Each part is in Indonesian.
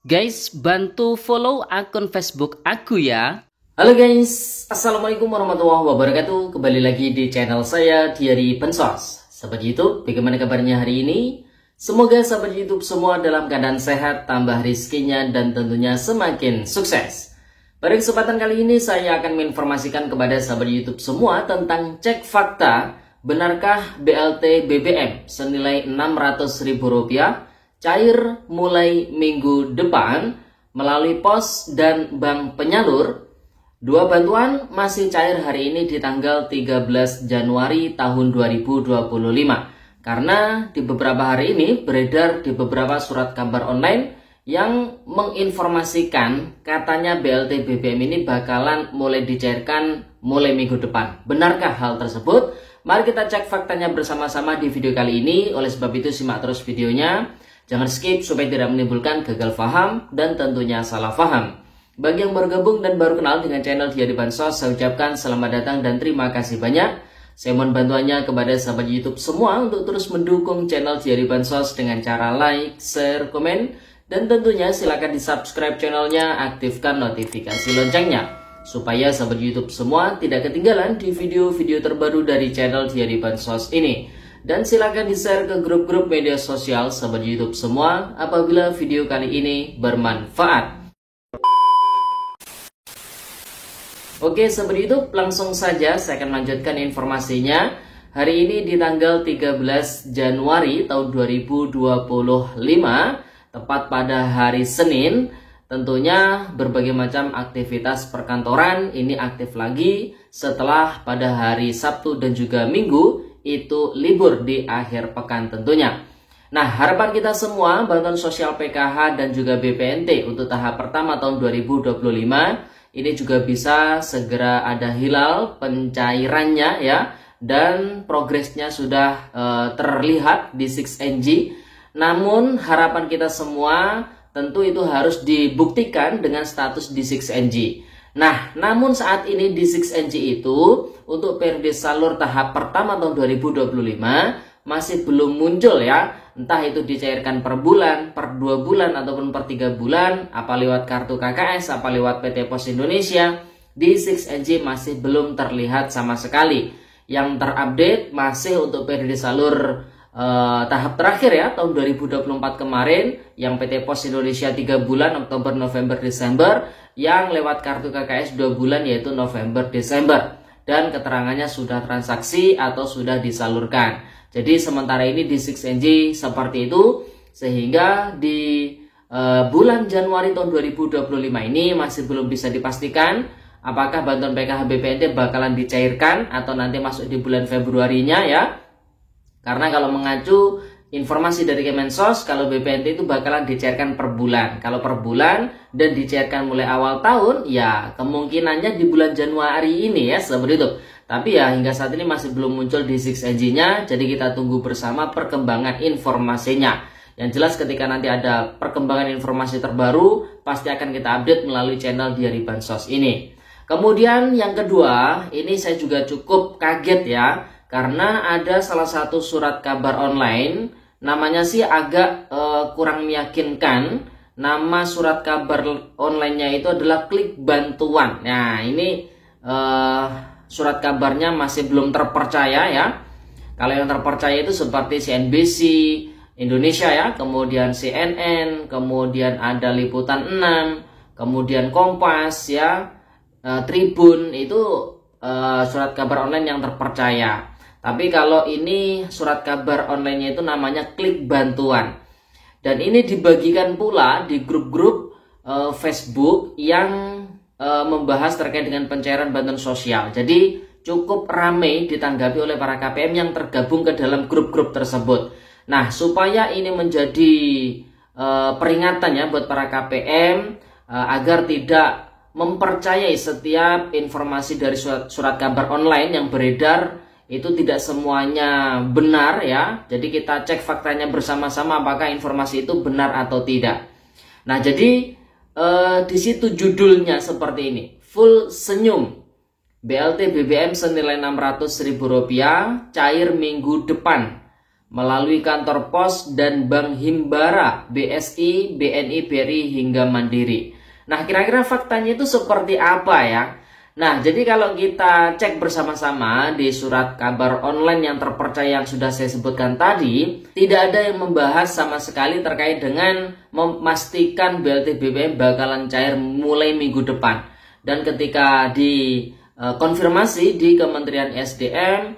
Guys, bantu follow akun Facebook aku ya. Halo guys, Assalamualaikum warahmatullahi wabarakatuh. Kembali lagi di channel saya, Diary Bansos. Sahabat YouTube, bagaimana kabarnya hari ini? Semoga sahabat YouTube semua dalam keadaan sehat, tambah rizkinya, dan tentunya semakin sukses. Pada kesempatan kali ini saya akan menginformasikan kepada sahabat YouTube semua tentang cek fakta, benarkah BLT BBM senilai Rp600.000 cair mulai minggu depan melalui pos dan bank penyalur. Dua bantuan masih cair hari ini di tanggal 13 Januari tahun 2025. Karena di beberapa hari ini beredar di beberapa surat kabar online yang menginformasikan katanya BLT BBM ini bakalan mulai dicairkan mulai minggu depan. Benarkah hal tersebut? Mari kita cek faktanya bersama-sama di video kali ini. Oleh sebab itu simak terus videonya. Jangan skip supaya tidak menimbulkan gagal paham dan tentunya salah paham. Bagi yang baru gabung dan baru kenal dengan channel Diary Bansos, saya ucapkan selamat datang dan terima kasih banyak. Saya mohon bantuannya kepada sahabat YouTube semua untuk terus mendukung channel Diary Bansos dengan cara like, share, komen, dan tentunya silakan di subscribe channelnya, aktifkan notifikasi loncengnya supaya sahabat YouTube semua tidak ketinggalan di video-video terbaru dari channel Diary Bansos ini. Dan silakan di-share ke grup-grup media sosial sahabat YouTube semua apabila video kali ini bermanfaat. Oke sahabat YouTube, langsung saja saya akan lanjutkan informasinya. Hari ini di tanggal 13 Januari tahun 2025, tepat pada hari Senin, tentunya berbagai macam aktivitas perkantoran ini aktif lagi setelah pada hari Sabtu dan juga Minggu itu libur di akhir pekan tentunya. Nah, harapan kita semua bantuan sosial PKH dan juga BPNT untuk tahap pertama tahun 2025 ini juga bisa segera ada hilal pencairannya ya, dan progresnya sudah terlihat di 6NG. Namun harapan kita semua tentu itu harus dibuktikan dengan status di 6NG. Nah, namun saat ini di 6NG itu untuk periode salur tahap pertama tahun 2025 masih belum muncul ya. Entah itu dicairkan per bulan, per 2 bulan, ataupun per 3 bulan, apa lewat kartu KKS, apa lewat PT Pos Indonesia. Di 6NG masih belum terlihat sama sekali. Yang terupdate masih untuk periode salur tahap terakhir ya, tahun 2024 kemarin, yang PT Pos Indonesia 3 bulan, Oktober, November, Desember, yang lewat kartu KKS 2 bulan yaitu November, Desember. Dan keterangannya sudah transaksi atau sudah disalurkan. Jadi sementara ini di 6NG seperti itu, sehingga di bulan Januari tahun 2025 ini masih belum bisa dipastikan apakah bantuan PKH BPNT bakalan dicairkan atau nanti masuk di bulan Februarinya ya. Karena kalau mengacu informasi dari Kemensos, kalau BPNT itu bakalan dicairkan per bulan. Kalau per bulan dan dicairkan mulai awal tahun, ya kemungkinannya di bulan Januari ini ya, seperti itu. Tapi ya hingga saat ini masih belum muncul di 6NG-nya, jadi kita tunggu bersama perkembangan informasinya. Yang jelas ketika nanti ada perkembangan informasi terbaru, pasti akan kita update melalui channel Diary Bansos ini. Kemudian yang kedua, ini saya juga cukup kaget ya, karena ada salah satu surat kabar online, namanya sih agak kurang meyakinkan. Nama surat kabar online-nya itu adalah Klik Bantuan. Nah ini surat kabarnya masih belum terpercaya ya. Kalau yang terpercaya itu seperti CNBC Indonesia ya, kemudian CNN, kemudian ada Liputan 6, kemudian Kompas ya, Tribun, itu surat kabar online yang terpercaya. Tapi kalau ini surat kabar online-nya itu namanya Klik Bantuan. Dan ini dibagikan pula di grup-grup Facebook yang membahas terkait dengan pencairan bantuan sosial. Jadi cukup ramai ditanggapi oleh para KPM yang tergabung ke dalam grup-grup tersebut. Nah, supaya ini menjadi peringatan ya buat para KPM agar tidak mempercayai setiap informasi dari surat kabar online yang beredar, itu tidak semuanya benar ya. Jadi kita cek faktanya bersama-sama apakah informasi itu benar atau tidak. Nah, jadi di situ judulnya seperti ini, full senyum, BLT BBM senilai Rp600.000 cair minggu depan melalui kantor pos dan Bank Himbara, BSI, BNI, BRI, hingga Mandiri. Nah, kira-kira faktanya itu seperti apa ya? Nah, jadi kalau kita cek bersama-sama di surat kabar online yang terpercaya yang sudah saya sebutkan tadi, tidak ada yang membahas sama sekali terkait dengan memastikan BLT BBM bakalan cair mulai minggu depan. Dan ketika konfirmasi di Kementerian SDM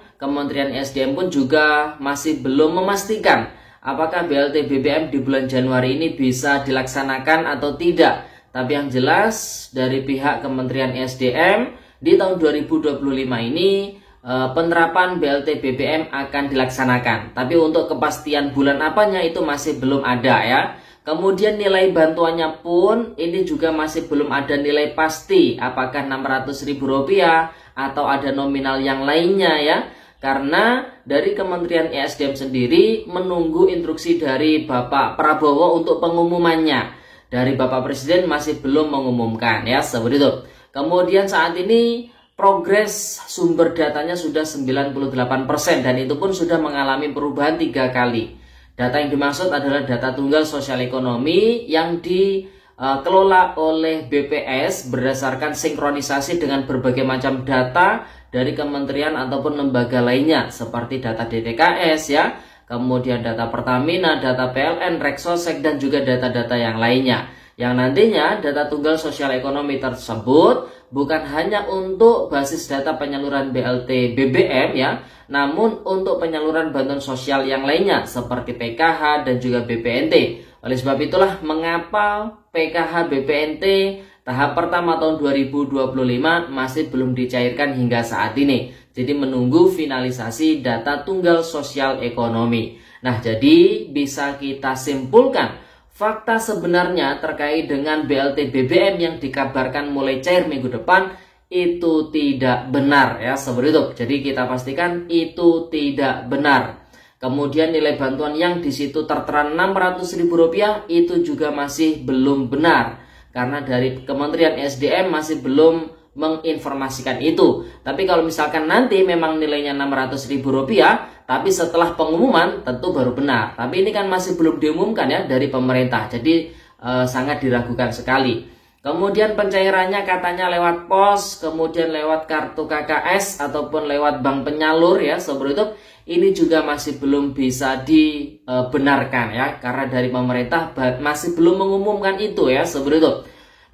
pun juga masih belum memastikan apakah BLT BBM di bulan Januari ini bisa dilaksanakan atau tidak. Tapi yang jelas dari pihak Kementerian SDM di tahun 2025 ini penerapan BLT BBM akan dilaksanakan. Tapi untuk kepastian bulan apanya itu masih belum ada ya. Kemudian nilai bantuannya pun ini juga masih belum ada nilai pasti, apakah Rp600.000 atau ada nominal yang lainnya ya. Karena dari Kementerian ESDM sendiri menunggu instruksi dari Bapak Prabowo untuk pengumumannya. Dari Bapak Presiden masih belum mengumumkan ya, seperti itu. Kemudian saat ini progres sumber datanya sudah 98% dan itu pun sudah mengalami perubahan 3 kali. Data yang dimaksud adalah data tunggal sosial ekonomi yang dikelola oleh BPS berdasarkan sinkronisasi dengan berbagai macam data dari kementerian ataupun lembaga lainnya seperti data DTKS ya, kemudian data Pertamina, data PLN, Reksosek, dan juga data-data yang lainnya. Yang nantinya data tunggal sosial ekonomi tersebut bukan hanya untuk basis data penyaluran BLT BBM ya, namun untuk penyaluran bantuan sosial yang lainnya seperti PKH dan juga BPNT. Oleh sebab itulah mengapa PKH BPNT tahap pertama tahun 2025 masih belum dicairkan hingga saat ini. Jadi menunggu finalisasi data tunggal sosial ekonomi. Nah, jadi bisa kita simpulkan fakta sebenarnya terkait dengan BLT BBM yang dikabarkan mulai cair minggu depan itu tidak benar ya, seperti itu. Jadi kita pastikan itu tidak benar. Kemudian nilai bantuan yang di situ tertera Rp600.000 itu juga masih belum benar karena dari Kementerian SDM masih belum menginformasikan itu. Tapi kalau misalkan nanti memang nilainya Rp600.000 tapi setelah pengumuman tentu baru benar. Tapi ini kan masih belum diumumkan ya dari pemerintah. Jadi sangat diragukan sekali. Kemudian pencairannya katanya lewat pos, kemudian lewat kartu KKS ataupun lewat bank penyalur ya, seperti itu. Ini juga masih belum bisa dibenarkan ya, karena dari pemerintah masih belum mengumumkan itu ya, seperti itu.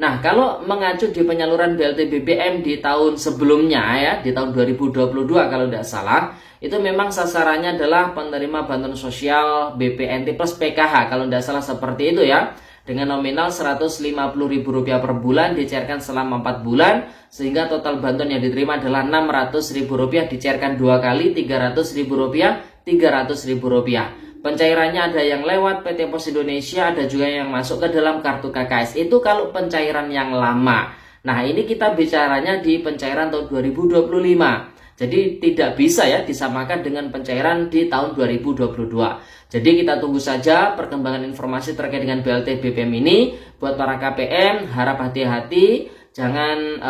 Nah, kalau mengacu di penyaluran BLT BBM di tahun sebelumnya ya, di tahun 2022 kalau tidak salah, itu memang sasarannya adalah penerima bantuan sosial BPNT plus PKH kalau tidak salah seperti itu ya, dengan nominal Rp150.000 per bulan dicairkan selama 4 bulan, sehingga total bantuan yang diterima adalah Rp600.000 dicairkan 2 kali Rp300.000, Rp300.000. Pencairannya ada yang lewat PT Pos Indonesia, ada juga yang masuk ke dalam kartu KKS. Itu kalau pencairan yang lama. Nah, ini kita bicaranya di pencairan tahun 2025. Jadi tidak bisa ya disamakan dengan pencairan di tahun 2022. Jadi kita tunggu saja perkembangan informasi terkait dengan BLT BBM ini. Buat para KPM harap hati-hati, jangan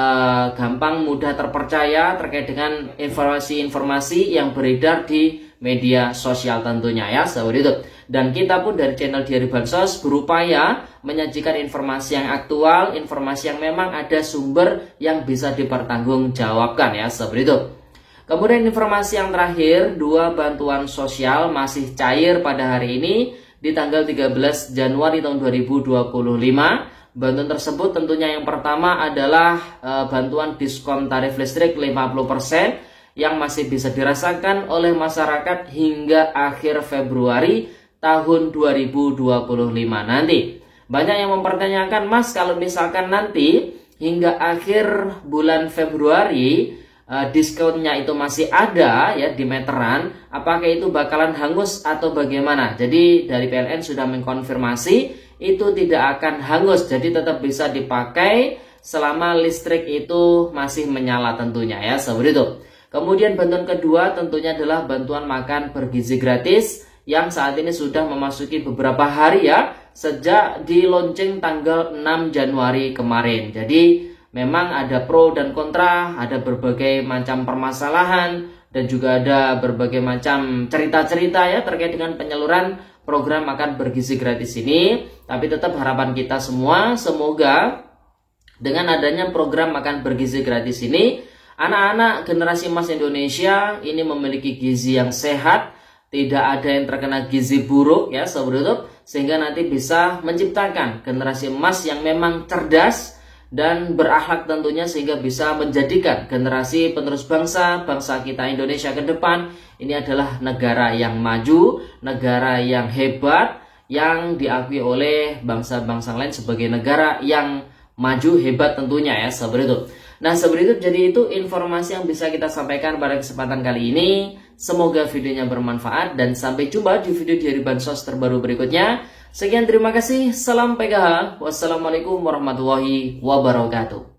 gampang mudah terpercaya terkait dengan informasi-informasi yang beredar di media sosial tentunya ya, seperti itu. Dan kita pun dari channel Diari Bansos berupaya menyajikan informasi yang aktual, informasi yang memang ada sumber yang bisa dipertanggungjawabkan ya, seperti itu. Kemudian informasi yang terakhir, 2 bantuan sosial masih cair pada hari ini di tanggal 13 Januari tahun 2025. Bantuan tersebut tentunya yang pertama adalah bantuan diskon tarif listrik 50% yang masih bisa dirasakan oleh masyarakat hingga akhir Februari tahun 2025 nanti. Banyak yang mempertanyakan, Mas, kalau misalkan nanti hingga akhir bulan Februari diskonnya itu masih ada ya di meteran, apakah itu bakalan hangus atau bagaimana? Jadi dari PLN sudah mengkonfirmasi itu tidak akan hangus, jadi tetap bisa dipakai selama listrik itu masih menyala tentunya ya, seperti itu. Kemudian bantuan kedua tentunya adalah bantuan makan bergizi gratis yang saat ini sudah memasuki beberapa hari ya, sejak di launching tanggal 6 Januari kemarin. Jadi memang ada pro dan kontra, ada berbagai macam permasalahan dan juga ada berbagai macam cerita-cerita ya terkait dengan penyaluran program makan bergizi gratis ini. Tapi tetap harapan kita semua, semoga dengan adanya program makan bergizi gratis ini, anak-anak generasi emas Indonesia ini memiliki gizi yang sehat, tidak ada yang terkena gizi buruk ya Sobat YouTube, sehingga nanti bisa menciptakan generasi emas yang memang cerdas dan berakhlak tentunya, sehingga bisa menjadikan generasi penerus bangsa kita Indonesia ke depan ini adalah negara yang maju, negara yang hebat, yang diakui oleh bangsa-bangsa lain sebagai negara yang maju hebat tentunya ya Sobat YouTube. Nah Sobat YouTube, jadi itu informasi yang bisa kita sampaikan pada kesempatan kali ini. Semoga videonya bermanfaat dan sampai jumpa di video dari Bansos terbaru berikutnya. Sekian, terima kasih, salam PKH, wassalamualaikum warahmatullahi wabarakatuh.